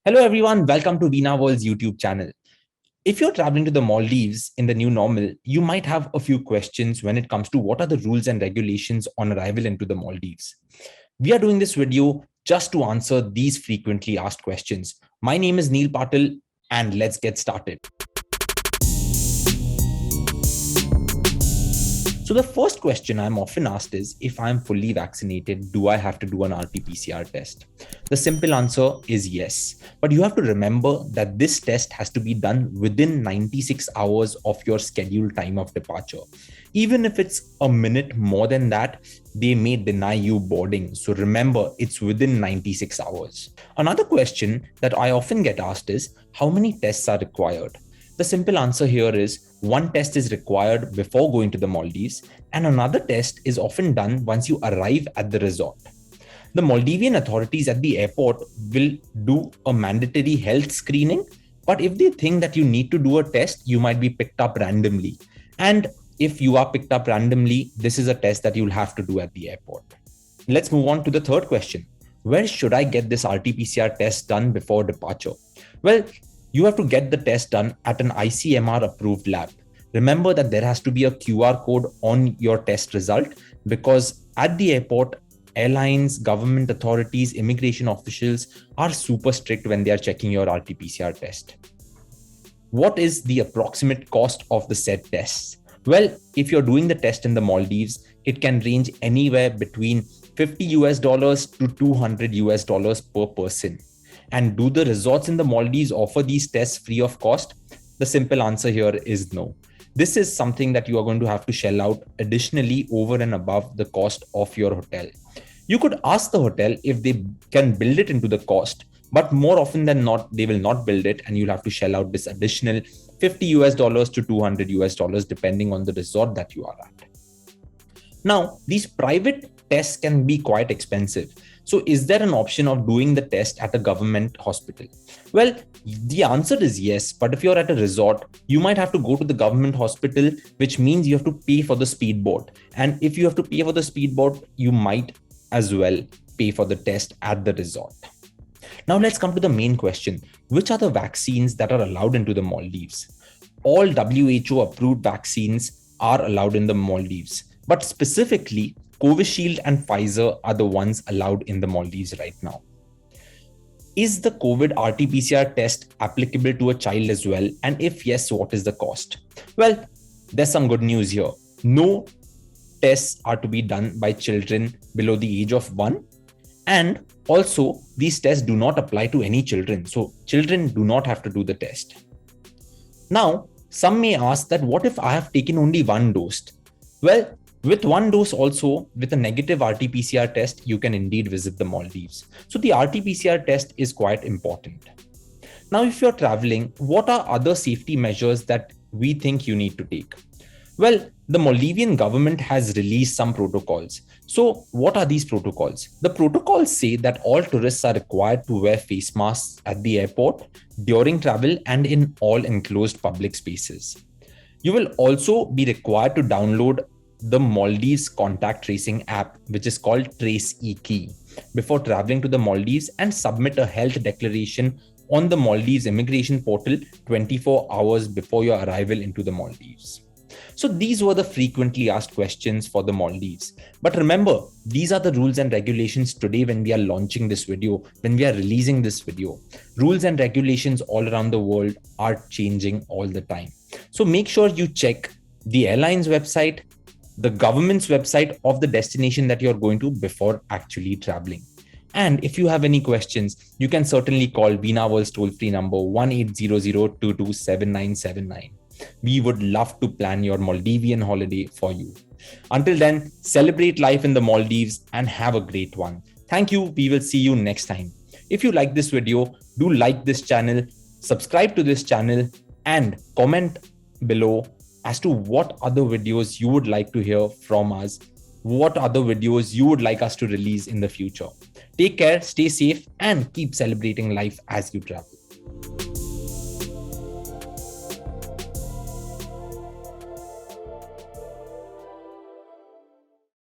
Hello everyone, welcome to Veena World's YouTube channel. If you're traveling to the Maldives in the new normal, you might have a few questions when it comes to what are the rules and regulations on arrival into the Maldives. We are doing this video just to answer these frequently asked questions. My name is Patil and let's get started. So the first question I'm often asked is, if I'm fully vaccinated, do I have to do an RT PCR test? The simple answer is yes. But you have to remember that this test has to be done within 96 hours of your scheduled time of departure. Even if it's a minute more than that, they may deny you boarding. So remember, it's within 96 hours. Another question that I often get asked is, how many tests are required? The simple answer here is one test is required before going to the Maldives, and another test is often done once you arrive at the resort. The Maldivian authorities at the airport will do a mandatory health screening, but if they think that you need to do a test, you might be picked up randomly. And if you are picked up randomly, this is a test that you'll have to do at the airport. Let's move on to the third question. Where should I get this RT PCR test done before departure? Well, you have to get the test done at an ICMR approved lab. Remember that there has to be a QR code on your test result, because at the airport, airlines, government authorities, immigration officials are super strict when they are checking your RT PCR test. What is the approximate cost of the said tests? Well, if you're doing the test in the Maldives, it can range anywhere between $50 to $200 per person. And do the resorts in the Maldives offer these tests free of cost? The simple answer here is no. This is something that you are going to have to shell out additionally over and above the cost of your hotel. You could ask the hotel if they can build it into the cost, but more often than not, they will not build it, and you'll have to shell out this additional $50 to $200 depending on the resort that you are at. Now, these private tests can be quite expensive. So is there an option of doing the test at a government hospital? Well, the answer is yes, but if you're at a resort, you might have to go to the government hospital, which means you have to pay for the speedboat. And if you have to pay for the speedboat, you might as well pay for the test at the resort. Now let's come to the main question. Which are the vaccines that are allowed into the Maldives? All WHO approved vaccines are allowed in the Maldives, but specifically Covishield and Pfizer are the ones allowed in the Maldives right now. Is the COVID RT PCR test applicable to a child as well? And if yes, what is the cost? Well, there's some good news here. No tests are to be done by children below the age of 1. And also, these tests do not apply to any children. So children do not have to do the test. Now, some may ask that what if I have taken only one dose? Well, with one dose also, with a negative RT PCR test, you can indeed visit the Maldives. So the RT PCR test is quite important. Now, if you're traveling, what are other safety measures that we think you need to take? Well, the Maldivian government has released some protocols. So what are these protocols? The protocols say that all tourists are required to wear face masks at the airport, during travel, and in all enclosed public spaces. You will also be required to download the Maldives contact tracing app, which is called Trace eKey, before traveling to the Maldives, and submit a health declaration on the Maldives immigration portal 24 hours before your arrival into the Maldives. So these were the frequently asked questions for the Maldives. But remember, these are the rules and regulations today when we are launching this video, when we are releasing this video. Rules and regulations all around the world are changing all the time. So make sure you check the airline's website, the government's website of the destination that you're going to before actually traveling. And if you have any questions, you can certainly call Veena World's toll-free number 1-800-227979. We would love to plan your Maldivian holiday for you. Until then, celebrate life in the Maldives and have a great one. Thank you. We will see you next time. If you like this video, do like this channel, subscribe to this channel, and comment below as to what other videos you would like to hear from us, what other videos you would like us to release in the future. Take care, stay safe, and keep celebrating life as you travel.